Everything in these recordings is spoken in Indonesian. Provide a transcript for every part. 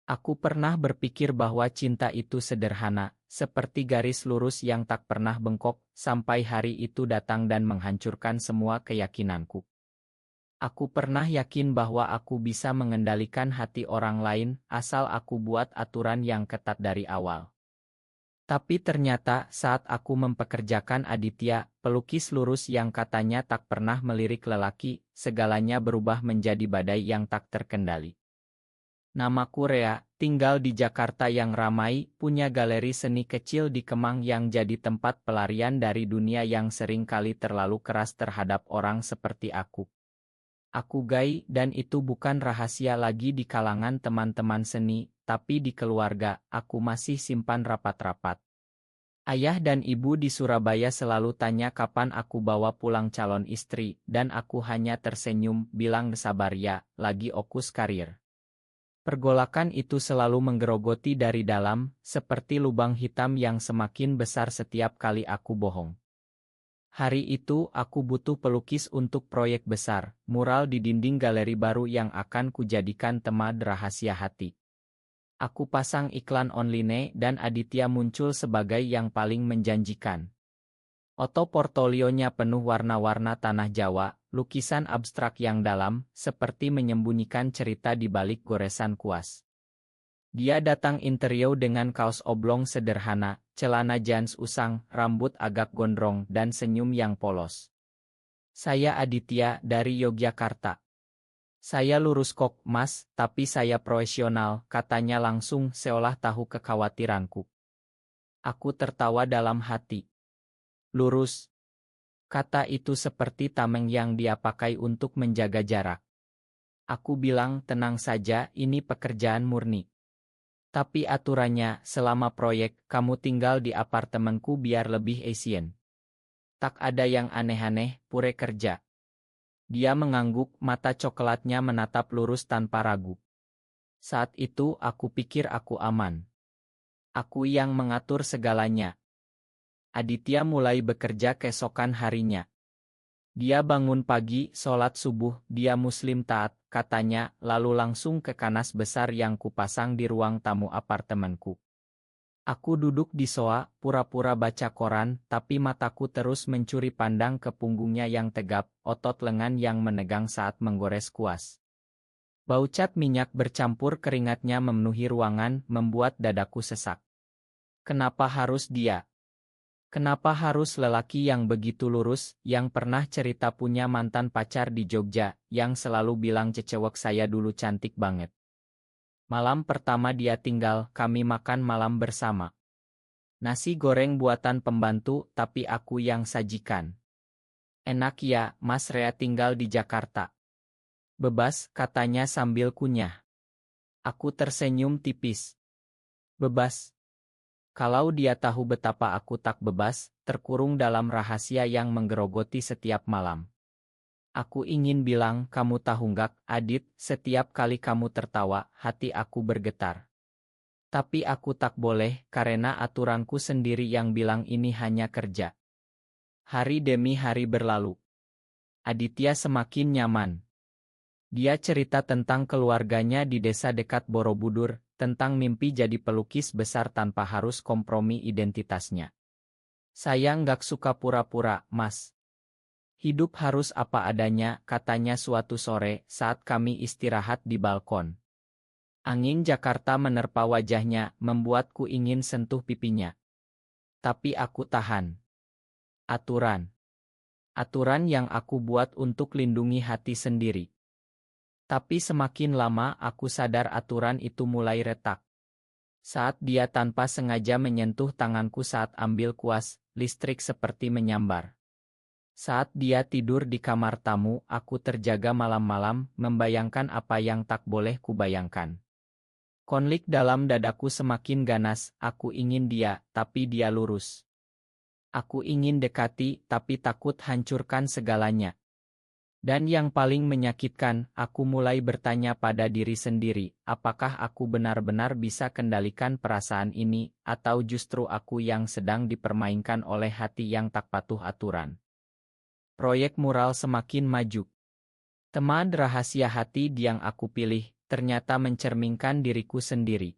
Aku pernah berpikir bahwa cinta itu sederhana, seperti garis lurus yang tak pernah bengkok, sampai hari itu datang dan menghancurkan semua keyakinanku. Aku pernah yakin bahwa aku bisa mengendalikan hati orang lain, asal aku buat aturan yang ketat dari awal. Tapi ternyata saat aku mempekerjakan Aditya, pelukis lurus yang katanya tak pernah melirik lelaki, segalanya berubah menjadi badai yang tak terkendali. Namaku Rea, tinggal di Jakarta yang ramai, punya galeri seni kecil di Kemang yang jadi tempat pelarian dari dunia yang sering kali terlalu keras terhadap orang seperti aku. Aku gay dan itu bukan rahasia lagi di kalangan teman-teman seni, tapi di keluarga, aku masih simpan rapat-rapat. Ayah dan ibu di Surabaya selalu tanya kapan aku bawa pulang calon istri, dan aku hanya tersenyum, bilang sabar ya, lagi okus karir. Pergolakan itu selalu menggerogoti dari dalam, seperti lubang hitam yang semakin besar setiap kali aku bohong. Hari itu aku butuh pelukis untuk proyek besar, mural di dinding galeri baru yang akan kujadikan tema rahasia hati. Aku pasang iklan online dan Aditya muncul sebagai yang paling menjanjikan. Foto portfolionya penuh warna-warna tanah Jawa, lukisan abstrak yang dalam, seperti menyembunyikan cerita di balik goresan kuas. Dia datang interior dengan kaos oblong sederhana, celana jeans usang, rambut agak gondrong, dan senyum yang polos. Saya Aditya dari Yogyakarta. Saya lurus kok, Mas, tapi saya profesional, katanya langsung seolah tahu kekhawatiranku. Aku tertawa dalam hati. Lurus. Kata itu seperti tameng yang dia pakai untuk menjaga jarak. Aku bilang tenang saja, ini pekerjaan murni. Tapi aturannya, selama proyek, kamu tinggal di apartemenku biar lebih efisien. Tak ada yang aneh-aneh, pure kerja. Dia mengangguk, mata coklatnya menatap lurus tanpa ragu. Saat itu aku pikir aku aman. Aku yang mengatur segalanya. Aditya mulai bekerja keesokan harinya. Dia bangun pagi, sholat subuh, dia muslim taat, katanya, lalu langsung ke kanas besar yang kupasang di ruang tamu apartemenku. Aku duduk di soa, pura-pura baca koran, tapi mataku terus mencuri pandang ke punggungnya yang tegap, otot lengan yang menegang saat menggores kuas. Bau cat minyak bercampur keringatnya memenuhi ruangan, membuat dadaku sesak. Kenapa harus dia? Kenapa harus lelaki yang begitu lurus, yang pernah cerita punya mantan pacar di Jogja, yang selalu bilang cewek saya dulu cantik banget. Malam pertama dia tinggal, kami makan malam bersama. Nasi goreng buatan pembantu, tapi aku yang sajikan. Enak ya, Mas Rea tinggal di Jakarta. Bebas, katanya sambil kunyah. Aku tersenyum tipis. Bebas. Kalau dia tahu betapa aku tak bebas, terkurung dalam rahasia yang menggerogoti setiap malam. Aku ingin bilang, kamu tahu nggak, Adit, setiap kali kamu tertawa, hati aku bergetar. Tapi aku tak boleh, karena aturanku sendiri yang bilang ini hanya kerja. Hari demi hari berlalu. Aditya semakin nyaman. Dia cerita tentang keluarganya di desa dekat Borobudur, tentang mimpi jadi pelukis besar tanpa harus kompromi identitasnya. Saya nggak suka pura-pura, Mas. Hidup harus apa adanya, katanya suatu sore saat kami istirahat di balkon. Angin Jakarta menerpa wajahnya, membuatku ingin sentuh pipinya. Tapi aku tahan. Aturan. Aturan yang aku buat untuk lindungi hati sendiri. Tapi semakin lama aku sadar aturan itu mulai retak. Saat dia tanpa sengaja menyentuh tanganku saat ambil kuas, listrik seperti menyambar. Saat dia tidur di kamar tamu, aku terjaga malam-malam, membayangkan apa yang tak boleh kubayangkan. Konflik dalam dadaku semakin ganas, aku ingin dia, tapi dia lurus. Aku ingin dekati, tapi takut hancurkan segalanya. Dan yang paling menyakitkan, aku mulai bertanya pada diri sendiri, apakah aku benar-benar bisa kendalikan perasaan ini, atau justru aku yang sedang dipermainkan oleh hati yang tak patuh aturan. Proyek mural semakin maju. Tema rahasia hati yang aku pilih, ternyata mencerminkan diriku sendiri.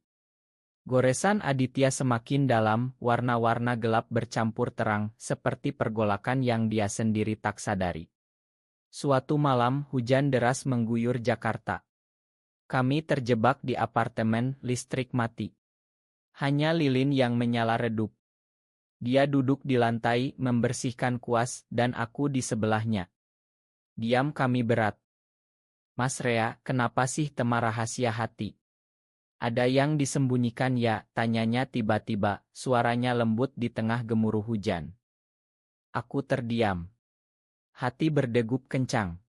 Goresan Aditya semakin dalam, warna-warna gelap bercampur terang, seperti pergolakan yang dia sendiri tak sadari. Suatu malam, hujan deras mengguyur Jakarta. Kami terjebak di apartemen, listrik mati. Hanya lilin yang menyala redup. Dia duduk di lantai, membersihkan kuas, dan aku di sebelahnya. Diam kami berat. Mas Rea, kenapa sih tema rahasia hati? Ada yang disembunyikan ya, tanyanya tiba-tiba, suaranya lembut di tengah gemuruh hujan. Aku terdiam. Hati berdegup kencang.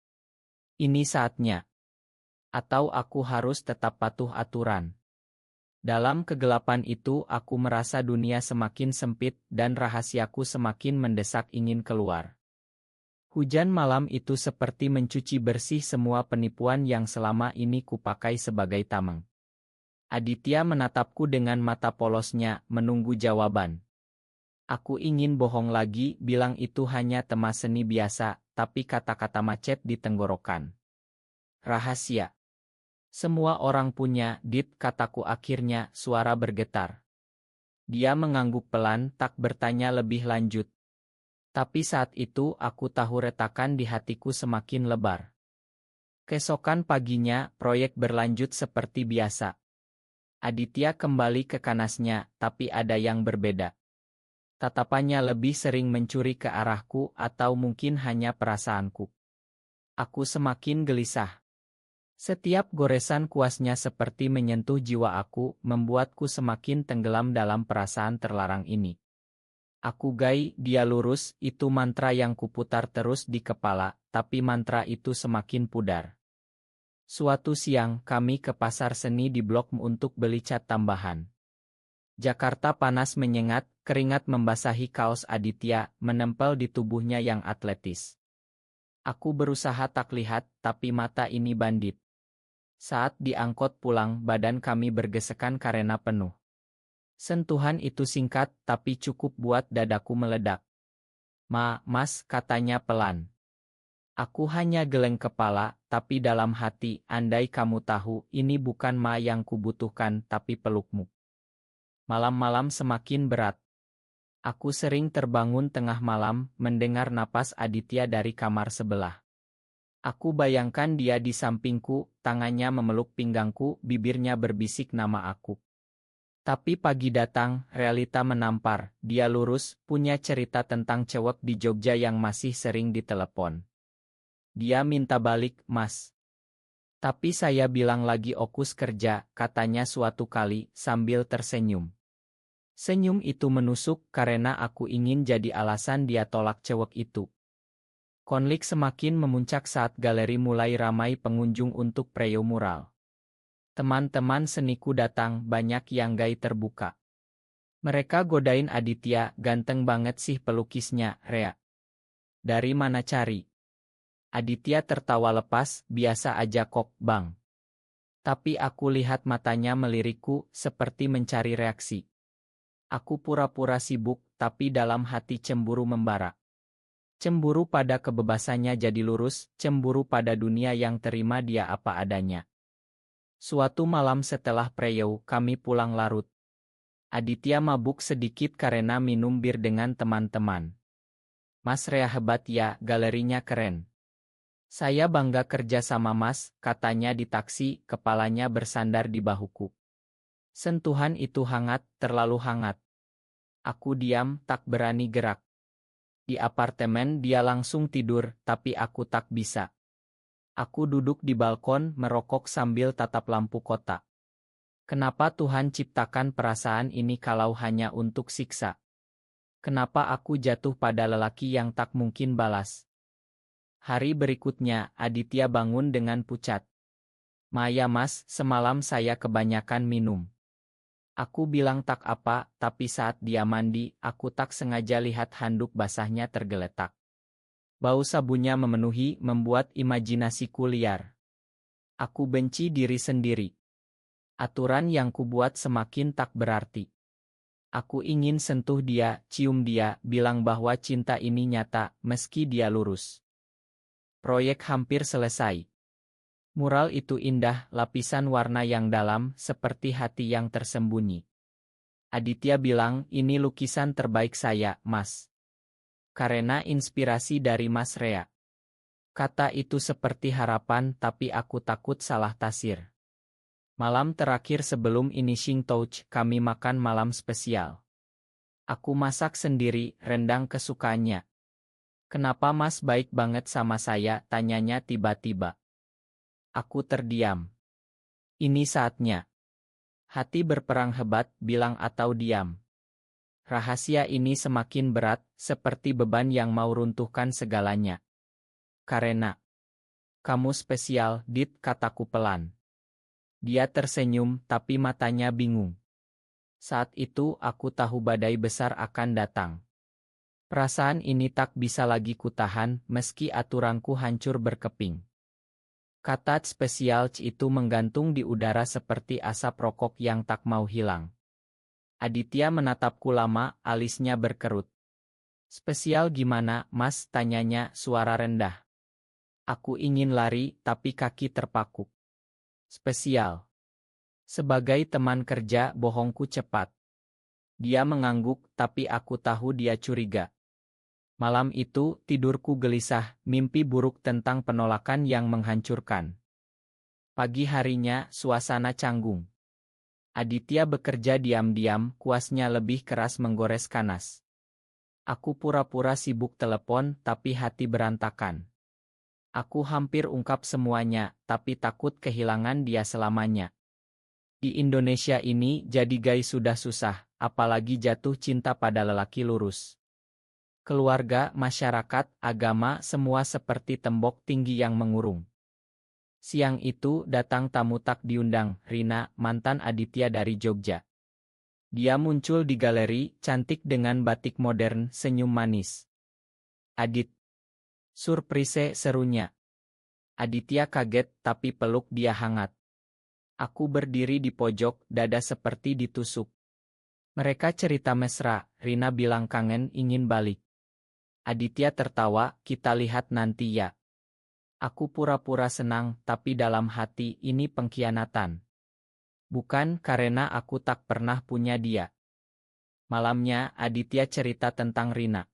Ini saatnya. Atau aku harus tetap patuh aturan. Dalam kegelapan itu aku merasa dunia semakin sempit dan rahasiaku semakin mendesak ingin keluar. Hujan malam itu seperti mencuci bersih semua penipuan yang selama ini kupakai sebagai tameng. Aditya menatapku dengan mata polosnya, menunggu jawaban. Aku ingin bohong lagi, bilang itu hanya tema seni biasa, tapi kata-kata macet di tenggorokan. Rahasia. Semua orang punya, Dit, kataku akhirnya, suara bergetar. Dia mengangguk pelan, tak bertanya lebih lanjut. Tapi saat itu aku tahu retakan di hatiku semakin lebar. Keesokan paginya, proyek berlanjut seperti biasa. Aditya kembali ke kanasnya, tapi ada yang berbeda. Tatapannya lebih sering mencuri ke arahku atau mungkin hanya perasaanku. Aku semakin gelisah. Setiap goresan kuasnya seperti menyentuh jiwa aku, membuatku semakin tenggelam dalam perasaan terlarang ini. Aku gai, dia lurus, itu mantra yang kuputar terus di kepala, tapi mantra itu semakin pudar. Suatu siang, kami ke pasar seni di Blok M untuk beli cat tambahan. Jakarta panas menyengat, keringat membasahi kaos Aditya, menempel di tubuhnya yang atletis. Aku berusaha tak lihat, tapi mata ini bandit. Saat diangkut pulang, badan kami bergesekan karena penuh. Sentuhan itu singkat, tapi cukup buat dadaku meledak. Mas, katanya pelan. Aku hanya geleng kepala, tapi dalam hati, andai kamu tahu, ini bukan yang kubutuhkan, tapi pelukmu. Malam-malam semakin berat. Aku sering terbangun tengah malam, mendengar napas Aditya dari kamar sebelah. Aku bayangkan dia di sampingku, tangannya memeluk pinggangku, bibirnya berbisik nama aku. Tapi pagi datang, realita menampar, dia lurus, punya cerita tentang cewek di Jogja yang masih sering ditelepon. Dia minta balik, Mas. Tapi saya bilang lagi fokus kerja, katanya suatu kali, sambil tersenyum. Senyum itu menusuk karena aku ingin jadi alasan dia tolak cewek itu. Konflik semakin memuncak saat galeri mulai ramai pengunjung untuk preo mural. Teman-teman seniku datang, banyak yang gay terbuka. Mereka godain Aditya, ganteng banget sih pelukisnya, Rea. Dari mana cari? Aditya tertawa lepas, biasa aja kok, Bang. Tapi aku lihat matanya melirikku, seperti mencari reaksi. Aku pura-pura sibuk, tapi dalam hati cemburu membara. Cemburu pada kebebasannya jadi lurus, cemburu pada dunia yang terima dia apa adanya. Suatu malam setelah preo, kami pulang larut. Aditya mabuk sedikit karena minum bir dengan teman-teman. Mas Rea hebat ya, galerinya keren. Saya bangga kerja sama Mas, katanya di taksi, kepalanya bersandar di bahuku. Sentuhan itu hangat, terlalu hangat. Aku diam, tak berani gerak. Di apartemen dia langsung tidur, tapi aku tak bisa. Aku duduk di balkon, merokok sambil tatap lampu kota. Kenapa Tuhan ciptakan perasaan ini kalau hanya untuk siksa? Kenapa aku jatuh pada lelaki yang tak mungkin balas? Hari berikutnya, Aditya bangun dengan pucat. Maya Mas, semalam saya kebanyakan minum. Aku bilang tak apa, tapi saat dia mandi, aku tak sengaja lihat handuk basahnya tergeletak. Bau sabunnya memenuhi, membuat imajinasiku liar. Aku benci diri sendiri. Aturan yang kubuat semakin tak berarti. Aku ingin sentuh dia, cium dia, bilang bahwa cinta ini nyata, meski dia lurus. Proyek hampir selesai. Mural itu indah, lapisan warna yang dalam, seperti hati yang tersembunyi. Aditya bilang, ini lukisan terbaik saya, Mas. Karena inspirasi dari Mas Rea. Kata itu seperti harapan, tapi aku takut salah tafsir. Malam terakhir sebelum finishing touch, kami makan malam spesial. Aku masak sendiri, rendang kesukaannya. Kenapa Mas baik banget sama saya, tanyanya tiba-tiba. Aku terdiam. Ini saatnya. Hati berperang hebat, bilang atau diam. Rahasia ini semakin berat, seperti beban yang mau runtuhkan segalanya. Karena kamu spesial, Dit, kataku pelan. Dia tersenyum, tapi matanya bingung. Saat itu aku tahu badai besar akan datang. Perasaan ini tak bisa lagi kutahan, meski aturanku hancur berkeping. Kata spesial itu menggantung di udara seperti asap rokok yang tak mau hilang. Aditya menatapku lama, alisnya berkerut. Spesial gimana, Mas? Tanyanya, suara rendah. Aku ingin lari, tapi kaki terpaku. Spesial. Sebagai teman kerja, bohongku cepat. Dia mengangguk, tapi aku tahu dia curiga. Malam itu, tidurku gelisah, mimpi buruk tentang penolakan yang menghancurkan. Pagi harinya, suasana canggung. Aditya bekerja diam-diam, kuasnya lebih keras menggores kanas. Aku pura-pura sibuk telepon, tapi hati berantakan. Aku hampir ungkap semuanya, tapi takut kehilangan dia selamanya. Di Indonesia ini, jadi gay sudah susah, apalagi jatuh cinta pada lelaki lurus. Keluarga, masyarakat, agama, semua seperti tembok tinggi yang mengurung. Siang itu datang tamu tak diundang, Rina, mantan Aditya dari Jogja. Dia muncul di galeri, cantik dengan batik modern, senyum manis. Adit. Surprise, serunya. Aditya kaget, tapi peluk dia hangat. Aku berdiri di pojok, dada seperti ditusuk. Mereka cerita mesra, Rina bilang kangen ingin balik. Aditya tertawa, kita lihat nanti ya. Aku pura-pura senang, tapi dalam hati ini pengkhianatan. Bukan karena aku tak pernah punya dia. Malamnya, Aditya cerita tentang Rina.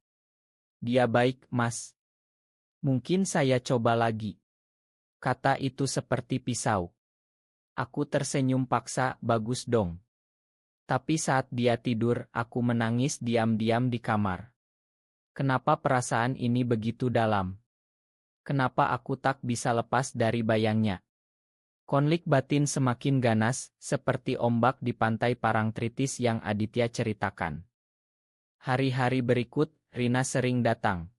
Dia baik, Mas. Mungkin saya coba lagi. Kata itu seperti pisau. Aku tersenyum paksa, bagus dong. Tapi saat dia tidur, aku menangis diam-diam di kamar. Kenapa perasaan ini begitu dalam? Kenapa aku tak bisa lepas dari bayangnya? Konflik batin semakin ganas, seperti ombak di pantai Parangtritis yang Aditya ceritakan. Hari-hari berikut, Rina sering datang.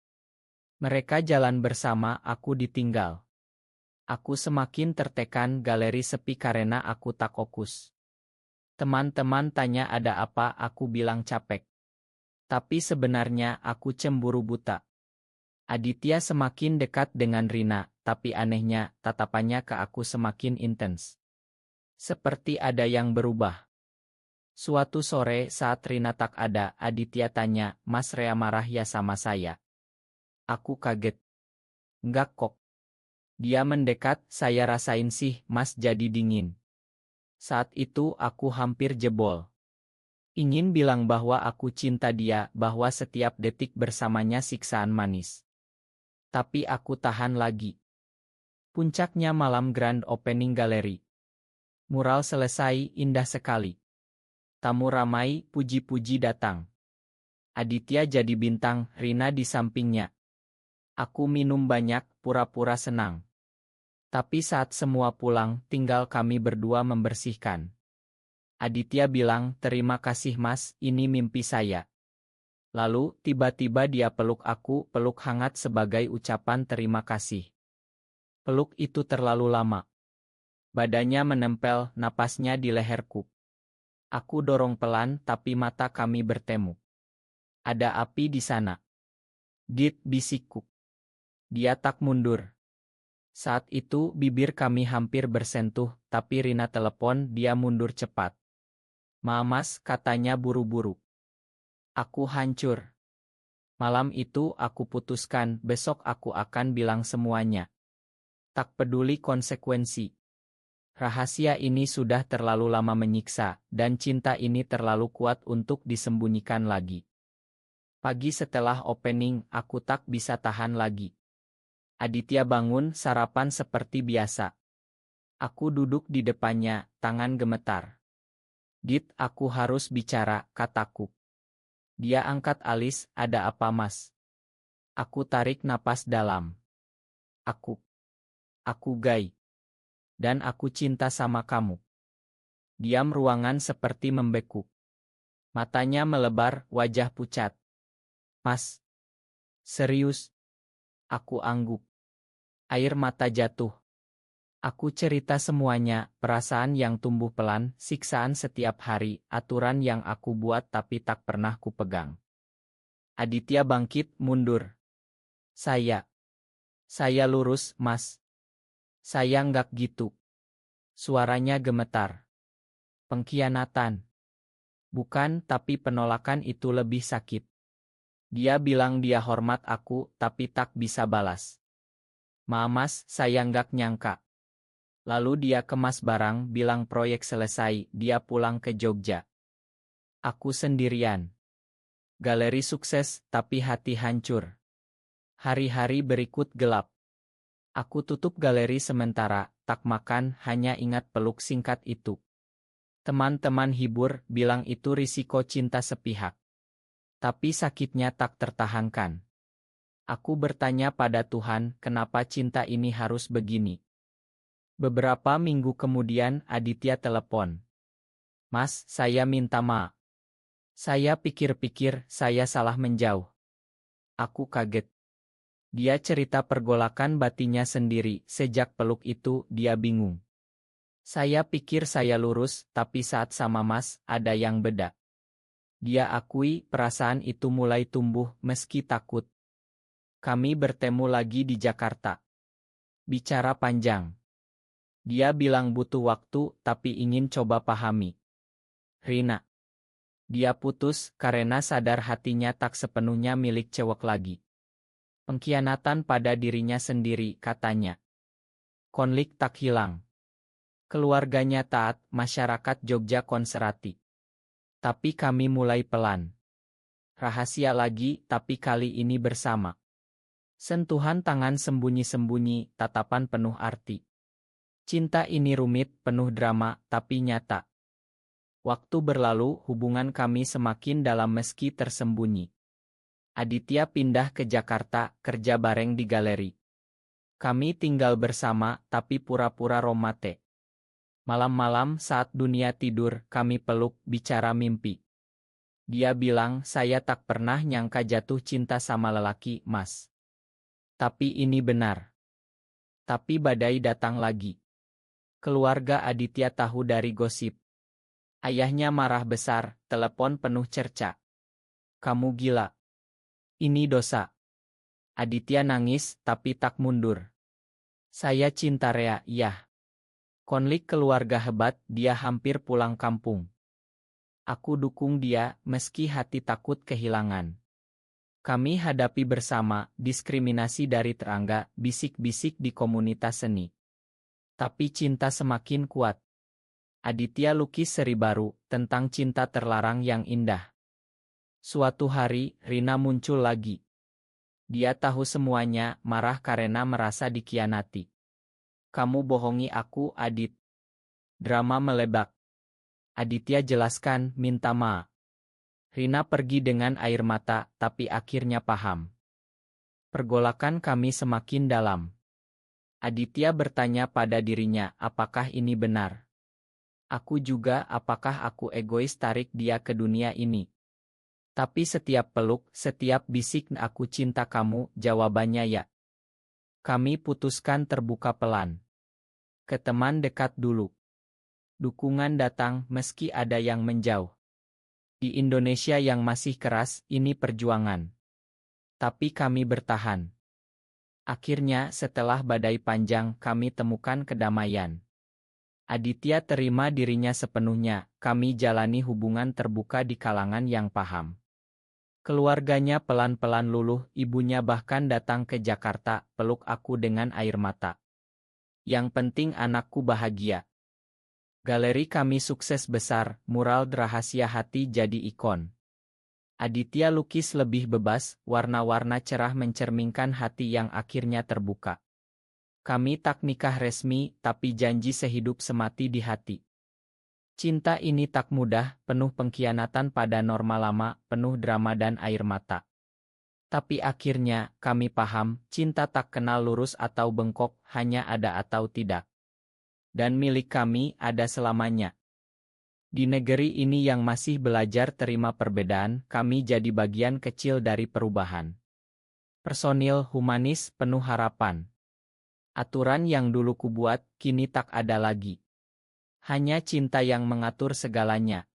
Mereka jalan bersama, aku ditinggal. Aku semakin tertekan, galeri sepi karena aku tak fokus. Teman-teman tanya ada apa, aku bilang capek. Tapi sebenarnya aku cemburu buta. Aditya semakin dekat dengan Rina, tapi anehnya, tatapannya ke aku semakin intens. Seperti ada yang berubah. Suatu sore saat Rina tak ada, Aditya tanya, Mas Rea marah ya sama saya? Aku kaget. Enggak kok. Dia mendekat, saya rasain sih, Mas jadi dingin. Saat itu aku hampir jebol. Ingin bilang bahwa aku cinta dia, bahwa setiap detik bersamanya siksaan manis. Tapi aku tahan lagi. Puncaknya malam grand opening galeri. Mural selesai, indah sekali. Tamu ramai, puji-puji datang. Aditya jadi bintang, Rina di sampingnya. Aku minum banyak, pura-pura senang. Tapi saat semua pulang, tinggal kami berdua membersihkan. Aditya bilang, terima kasih Mas, ini mimpi saya. Lalu, tiba-tiba dia peluk aku, peluk hangat sebagai ucapan terima kasih. Peluk itu terlalu lama. Badannya menempel, napasnya di leherku. Aku dorong pelan, tapi mata kami bertemu. Ada api di sana. Dit, bisikku. Dia tak mundur. Saat itu bibir kami hampir bersentuh, tapi Rina telepon, dia mundur cepat. Mas, katanya buru-buru. Aku hancur. Malam itu aku putuskan, besok aku akan bilang semuanya. Tak peduli konsekuensi. Rahasia ini sudah terlalu lama menyiksa, dan cinta ini terlalu kuat untuk disembunyikan lagi. Pagi setelah opening, aku tak bisa tahan lagi. Aditya bangun, sarapan seperti biasa. Aku duduk di depannya, tangan gemetar. "Dit, aku harus bicara," kataku. Dia angkat alis, "Ada apa, Mas?" Aku tarik napas dalam. Aku gay. Dan aku cinta sama kamu." Diam ruangan seperti membeku. Matanya melebar, wajah pucat. "Mas, serius?" Aku angguk. Air mata jatuh. Aku cerita semuanya, perasaan yang tumbuh pelan, siksaan setiap hari, aturan yang aku buat tapi tak pernah kupegang. Aditya bangkit, mundur. Saya lurus, Mas. Saya nggak gitu." Suaranya gemetar. "Pengkhianatan." "Bukan, tapi penolakan itu lebih sakit." Dia bilang dia hormat aku, tapi tak bisa balas. Mas, saya nggak nyangka." Lalu dia kemas barang, bilang proyek selesai, dia pulang ke Jogja. Aku sendirian. Galeri sukses, tapi hati hancur. Hari-hari berikut gelap. Aku tutup galeri sementara, tak makan, hanya ingat peluk singkat itu. Teman-teman hibur, bilang itu risiko cinta sepihak. Tapi sakitnya tak tertahankan. Aku bertanya pada Tuhan, kenapa cinta ini harus begini? Beberapa minggu kemudian Aditya telepon. "Mas, saya minta maaf. Saya pikir-pikir saya salah menjauh." Aku kaget. Dia cerita pergolakan batinnya sendiri, sejak peluk itu dia bingung. Saya pikir saya lurus, tapi saat sama Mas, ada yang beda. Dia akui perasaan itu mulai tumbuh meski takut. Kami bertemu lagi di Jakarta. Bicara panjang. Dia bilang butuh waktu tapi ingin coba pahami. Rina. Dia putus karena sadar hatinya tak sepenuhnya milik cewek lagi. Pengkhianatan pada dirinya sendiri, katanya. Konflik tak hilang. Keluarganya taat, masyarakat Jogja konservatif. Tapi kami mulai pelan. Rahasia lagi, tapi kali ini bersama. Sentuhan tangan sembunyi-sembunyi, tatapan penuh arti. Cinta ini rumit, penuh drama, tapi nyata. Waktu berlalu, hubungan kami semakin dalam meski tersembunyi. Aditya pindah ke Jakarta, kerja bareng di galeri. Kami tinggal bersama, tapi pura-pura romantis. Malam-malam saat dunia tidur, kami peluk, bicara mimpi. Dia bilang, "Saya tak pernah nyangka jatuh cinta sama lelaki, Mas. Tapi ini benar." Tapi badai datang lagi. Keluarga Aditya tahu dari gosip. Ayahnya marah besar, telepon penuh cerca. "Kamu gila. Ini dosa." Aditya nangis, tapi tak mundur. "Saya cinta Rea, ya." Konflik keluarga hebat, dia hampir pulang kampung. Aku dukung dia, meski hati takut kehilangan. Kami hadapi bersama diskriminasi dari tetangga, bisik-bisik di komunitas seni. Tapi cinta semakin kuat. Aditya lukis seri baru, tentang cinta terlarang yang indah. Suatu hari, Rina muncul lagi. Dia tahu semuanya, marah karena merasa dikhianati. "Kamu bohongi aku, Adit." Drama meledak. Aditya jelaskan, minta maaf. Rina pergi dengan air mata, tapi akhirnya paham. Pergolakan kami semakin dalam. Aditya bertanya pada dirinya, apakah ini benar? Aku juga, apakah aku egois tarik dia ke dunia ini? Tapi setiap peluk, setiap bisik "aku cinta kamu", jawabannya ya. Kami putuskan terbuka pelan. Ke teman dekat dulu. Dukungan datang meski ada yang menjauh. Di Indonesia yang masih keras, ini perjuangan. Tapi kami bertahan. Akhirnya, setelah badai panjang, kami temukan kedamaian. Aditya terima dirinya sepenuhnya, kami jalani hubungan terbuka di kalangan yang paham. Keluarganya pelan-pelan luluh, ibunya bahkan datang ke Jakarta, peluk aku dengan air mata. Yang penting anakku bahagia. Galeri kami sukses besar, mural rahasia hati jadi ikon. Aditya lukis lebih bebas, warna-warna cerah mencerminkan hati yang akhirnya terbuka. Kami tak nikah resmi, tapi janji sehidup semati di hati. Cinta ini tak mudah, penuh pengkhianatan pada norma lama, penuh drama dan air mata. Tapi akhirnya, kami paham, cinta tak kenal lurus atau bengkok, hanya ada atau tidak. Dan milik kami ada selamanya. Di negeri ini yang masih belajar terima perbedaan, kami jadi bagian kecil dari perubahan. Personil humanis penuh harapan. Aturan yang dulu kubuat, kini tak ada lagi. Hanya cinta yang mengatur segalanya.